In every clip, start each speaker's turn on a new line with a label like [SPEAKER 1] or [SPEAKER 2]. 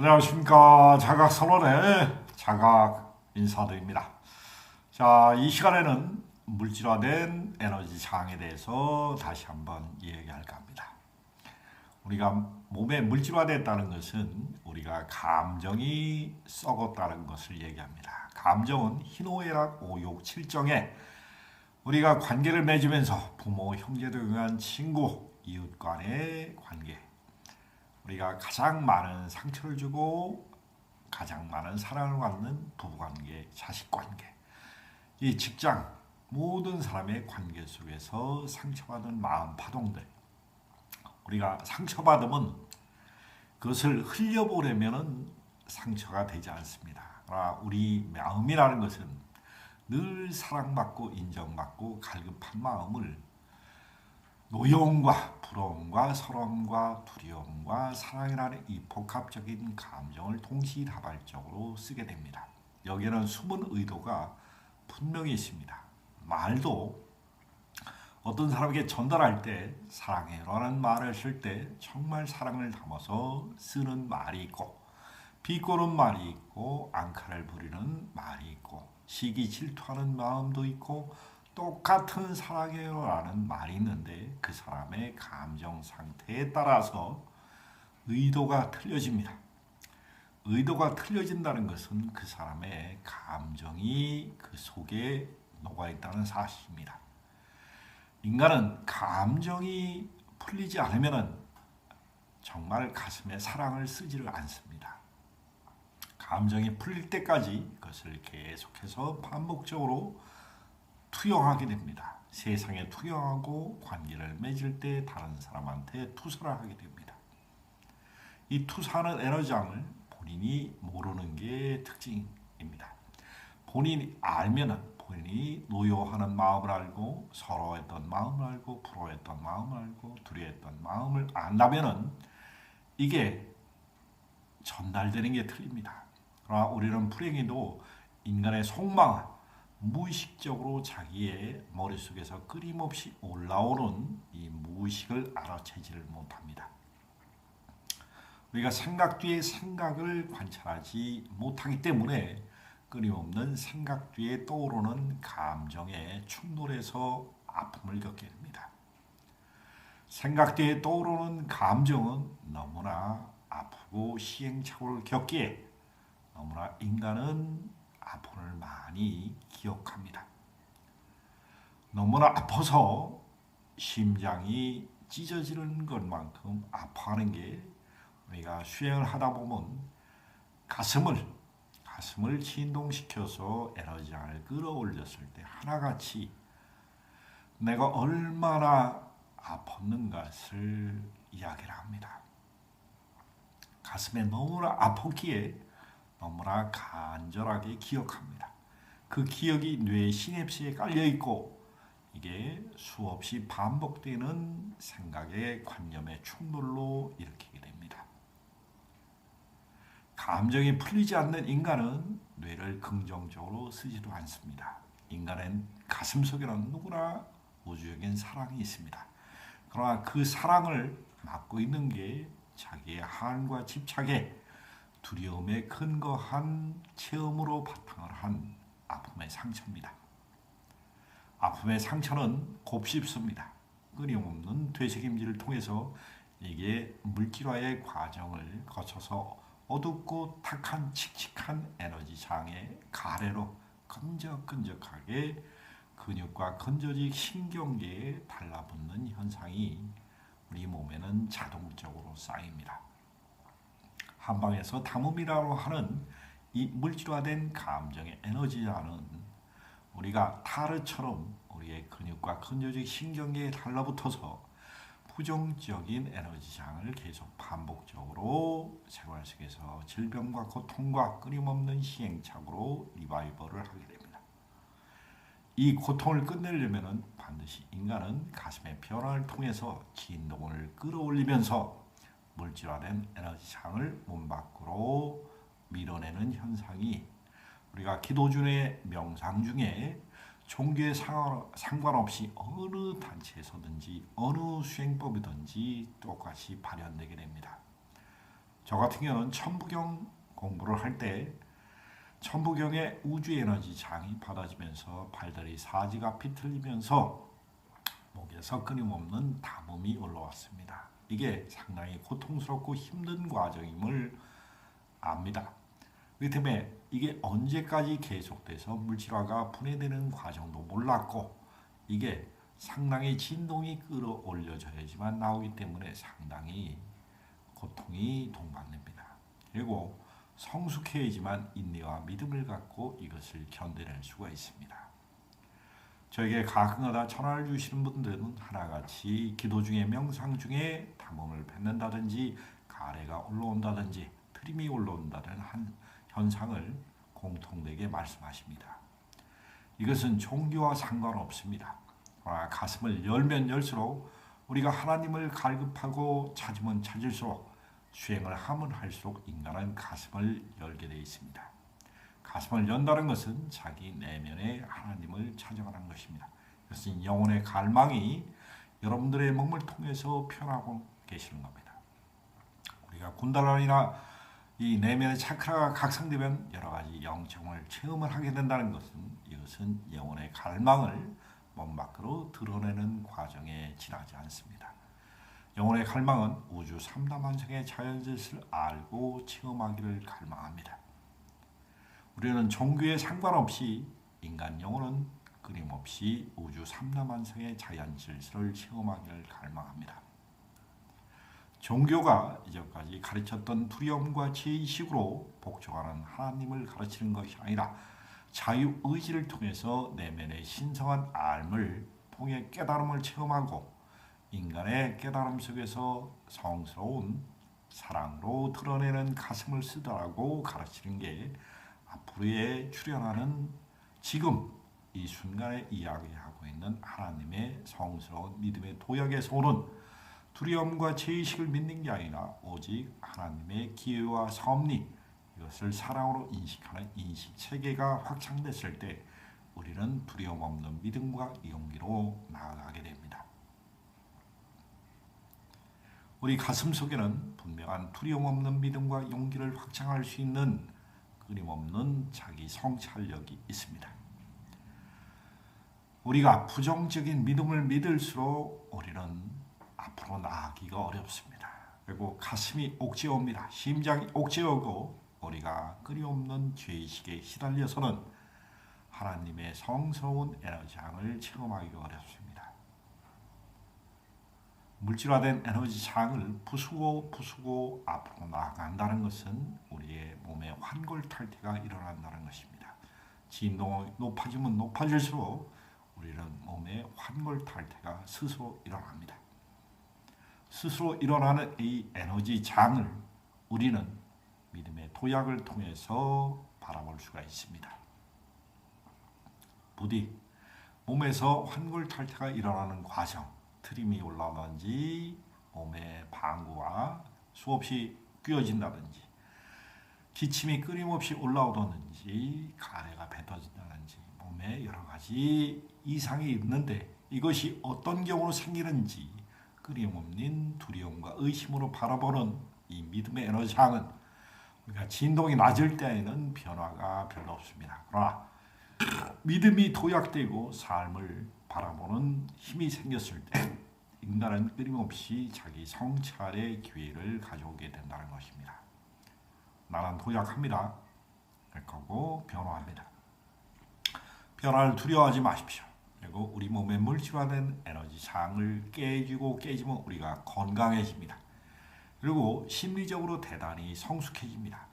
[SPEAKER 1] 안녕하십니까. 자각선언의 자각 인사드립니다. 자, 이 시간에는 물질화된 에너지 장에 대해서 다시 한번 이야기할까 합니다. 우리가 몸에 물질화됐다는 것은 우리가 감정이 썩었다는 것을 얘기합니다. 감정은 희노애락, 오욕, 칠정에 우리가 관계를 맺으면서 부모, 형제 등한 친구, 이웃 간의 관계, 우리가 가장 많은 상처를 주고 가장 많은 사랑을 받는 부부관계, 자식관계, 이 직장, 모든 사람의 관계 속에서 상처받은 마음 파동들, 우리가 상처받으면 그것을 흘려보내면 상처가 되지 않습니다. 그러나 우리 마음이라는 것은 늘 사랑받고 인정받고 갈급한 마음을 노여움과 부러움과 서러움과 두려움과 사랑이라는 이 복합적인 감정을 동시다발적으로 쓰게 됩니다. 여기에는 숨은 의도가 분명히 있습니다. 말도 어떤 사람에게 전달할 때 사랑해라는 말을 쓸 때 정말 사랑을 담아서 쓰는 말이 있고, 비꼬는 말이 있고, 앙칼을 부리는 말이 있고, 시기 질투하는 마음도 있고, 똑같은 사랑해요라는 말이 있는데 그 사람의 감정 상태에 따라서 의도가 틀려집니다. 의도가 틀려진다는 것은 그 사람의 감정이 그 속에 녹아있다는 사실입니다. 인간은 감정이 풀리지 않으면 정말 가슴에 사랑을 쓰지를 않습니다. 감정이 풀릴 때까지 그것을 계속해서 반복적으로 투영하게 됩니다. 세상에 투영하고 관계를 맺을 때 다른 사람한테 투사를 하게 됩니다. 이 투사하는 에너지장을 본인이 모르는 게 특징입니다. 본인이 알면은 본인이 노여워하는 마음을 알고 서러워했던 마음을 알고 부러워했던 마음을 알고 두려워했던 마음을 안다면은 이게 전달되는 게 틀립니다. 그러나 우리는 불행히도 인간의 속망 무의식적으로 자기의 머릿속에서 끊임없이 올라오는 이 무의식을 알아채지를 못합니다. 우리가 생각 뒤에 생각을 관찰하지 못하기 때문에 끊임없는 생각 뒤에 떠오르는 감정에 충돌해서 아픔을 겪게 됩니다. 생각 뒤에 떠오르는 감정은 너무나 아프고 시행착오를 겪기에 너무나 인간은 아픔을 많이 기억합니다. 너무나 아파서 심장이 찢어지는 것만큼 아파하는 게 우리가 수행을 하다 보면 가슴을 진동시켜서 에너지를 끌어올렸을 때 하나같이 내가 얼마나 아팠는가를 이야기를 합니다. 가슴에 너무나 아팠기에 너무나 간절하게 기억합니다. 그 기억이 뇌 시냅스에 깔려있고 이게 수없이 반복되는 생각의 관념의 충돌로 일으키게 됩니다. 감정이 풀리지 않는 인간은 뇌를 긍정적으로 쓰지도 않습니다. 인간의 가슴속에는 누구나 우주적인 사랑이 있습니다. 그러나 그 사랑을 막고 있는 게 자기의 한과 집착에 두려움에 근거한 체험으로 바탕을 한 아픔의 상처입니다. 아픔의 상처는 곱씹습니다. 끊임없는 되새김질을 통해서 이게 물질화의 과정을 거쳐서 어둡고 탁한 칙칙한 에너지장의 가래로 끈적끈적하게 근육과 건조직 신경계에 달라붙는 현상이 우리 몸에는 자동적으로 쌓입니다. 한방에서 담음이라고 하는 이 물질화된 감정의 에너지라는 우리가 타르처럼 우리의 근육과 근조직 신경계에 달라붙어서 부정적인 에너지장을 계속 반복적으로 생활 속에서 질병과 고통과 끊임없는 시행착오로 리바이벌을 하게 됩니다. 이 고통을 끝내려면 반드시 인간은 가슴의 변화를 통해서 진동을 끌어올리면서 물질화된 에너지장을 몸 밖으로 밀어내는 현상이 우리가 기도 중에 명상 중에 종교에 상관없이 어느 단체에서든지 어느 수행법이든지 똑같이 발현되게 됩니다. 저 같은 경우는 천부경 공부를 할 때 천부경의 우주 에너지 장이 받아지면서 팔다리 사지가 비틀리면서 목에서 끊임없는 담음이 올라왔습니다. 이게 상당히 고통스럽고 힘든 과정임을 압니다. 그렇기 때문에 이게 언제까지 계속돼서 물질화가 분해되는 과정도 몰랐고 이게 상당히 진동이 끌어올려져야지만 나오기 때문에 상당히 고통이 동반됩니다. 그리고 성숙해야지만 인내와 믿음을 갖고 이것을 견뎌낼 수가 있습니다. 저에게 가끔가다 전화를 주시는 분들은 하나같이 기도 중에 명상 중에 담음을 뱉는다든지 가래가 올라온다든지 트림이 올라온다는 한 현상을 공통되게 말씀하십니다. 이것은 종교와 상관없습니다. 가슴을 열면 열수록 우리가 하나님을 갈급하고 찾으면 찾을수록 수행을 하면 할수록 인간은 가슴을 열게 되어 있습니다. 가슴을 연다는 것은 자기 내면의 하나님을 찾아가는 것입니다. 그것은 영혼의 갈망이 여러분들의 몸을 통해서 표현하고 계시는 겁니다. 우리가 군달란이나 이 내면의 차크라가 각성되면 여러 가지 영적을 체험을 하게 된다는 것은 이것은 영혼의 갈망을 몸 밖으로 드러내는 과정에 지나지 않습니다. 영혼의 갈망은 우주 삼다만상의 자연질서를 알고 체험하기를 갈망합니다. 우리는 종교에 상관없이 인간 영혼은 끊임없이 우주 삼다만상의 자연질서를 체험하기를 갈망합니다. 종교가 이전까지 가르쳤던 두려움과 죄의식으로 복종하는 하나님을 가르치는 것이 아니라 자유의지를 통해서 내면의 신성한 알을 통해 깨달음을 체험하고 인간의 깨달음 속에서 성스러운 사랑으로 드러내는 가슴을 쓰다라고 가르치는 게 앞으로에 출현하는 지금 이 순간에 이야기하고 있는 하나님의 성스러운 믿음의 도약에서 오는 두려움과 죄의식을 믿는 게 아니라 오직 하나님의 기회와 섭리 이것을 사랑으로 인식하는 인식체계가 확장됐을 때 우리는 두려움 없는 믿음과 용기로 나아가게 됩니다. 우리 가슴 속에는 분명한 두려움 없는 믿음과 용기를 확장할 수 있는 끊임없는 자기 성찰력이 있습니다. 우리가 부정적인 믿음을 믿을수록 우리는 앞으로 나아가기가 어렵습니다. 그리고 가슴이 옥죄옵니다. 심장이 옥죄오고 우리가 끊임없는 죄의식에 시달려서는 하나님의 성스러운 에너지장을 체험하기가 어렵습니다. 물질화된 에너지장을 부수고 앞으로 나아간다는 것은 우리의 몸에 환골탈태가 일어난다는 것입니다. 진동이 높아지면 높아질수록 우리는 몸에 환골탈태가 스스로 일어납니다. 스스로 일어나는 이 에너지장을 우리는 믿음의 도약을 통해서 바라볼 수가 있습니다. 부디 몸에서 환골탈태가 일어나는 과정, 트림이 올라오든지 몸의 방구가 수없이 끼어진다든지 기침이 끊임없이 올라오든지 가래가 뱉어진다든지 몸에 여러 가지 이상이 있는데 이것이 어떤 경우로 생기는지 끊임없는 두려움과 의심으로 바라보는 이 믿음의 에너지장은 우리가 진동이 낮을 때에는 변화가 별로 없습니다. 그러나 믿음이 도약되고 삶을 바라보는 힘이 생겼을 때 인간은 끊임없이 자기 성찰의 기회를 가져오게 된다는 것입니다. 나는 도약합니다. 그리고 변화합니다. 변화를 두려워하지 마십시오. 그리고 우리 몸에 물질화된 에너지장을 깨지면 우리가 건강해집니다. 그리고 심리적으로 대단히 성숙해집니다.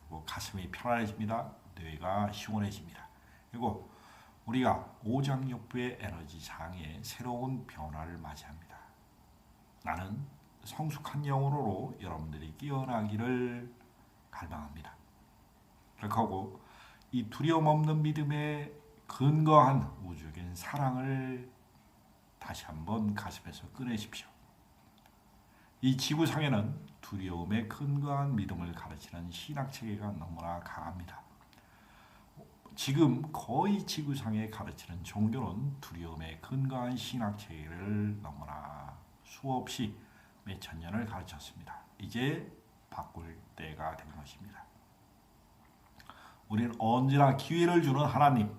[SPEAKER 1] 그리고 가슴이 편안해집니다. 뇌가 시원해집니다. 그리고 우리가 오장육부의 에너지장에 새로운 변화를 맞이합니다. 나는 성숙한 영혼으로 여러분들이 깨어나기를 갈망합니다. 그리고 이 두려움 없는 믿음에 근거한 우주적인 사랑을 다시 한번 가슴에서 꺼내십시오. 이 지구상에는 두려움에 근거한 믿음을 가르치는 신학체계가 너무나 강합니다. 지금 거의 지구상에 가르치는 종교는 두려움에 근거한 신학체계를 너무나 수없이 몇천 년을 가르쳤습니다. 이제 바꿀 때가 된 것입니다. 우리는 언제나 기회를 주는 하나님,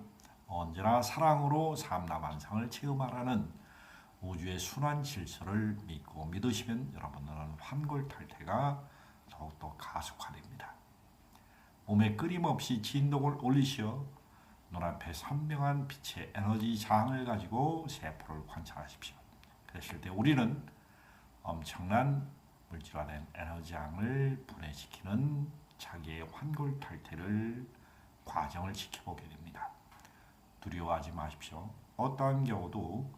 [SPEAKER 1] 언제나 사랑으로 삼라만상을 체험하라는 우주의 순환 질서를 믿고 믿으시면 여러분들은 환골탈태가 더욱더 가속화됩니다. 몸에 끊임없이 진동을 올리시어 눈앞에 선명한 빛의 에너지 장을 가지고 세포를 관찰하십시오. 그랬을 때 우리는 엄청난 물질화된 에너지장을 분해시키는 자기의 환골탈태를 과정을 지켜보게 됩니다. 두려워하지 마십시오. 어떠한 경우도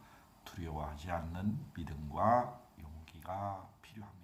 [SPEAKER 1] 두려워하지 않는 믿음과 용기가 필요합니다.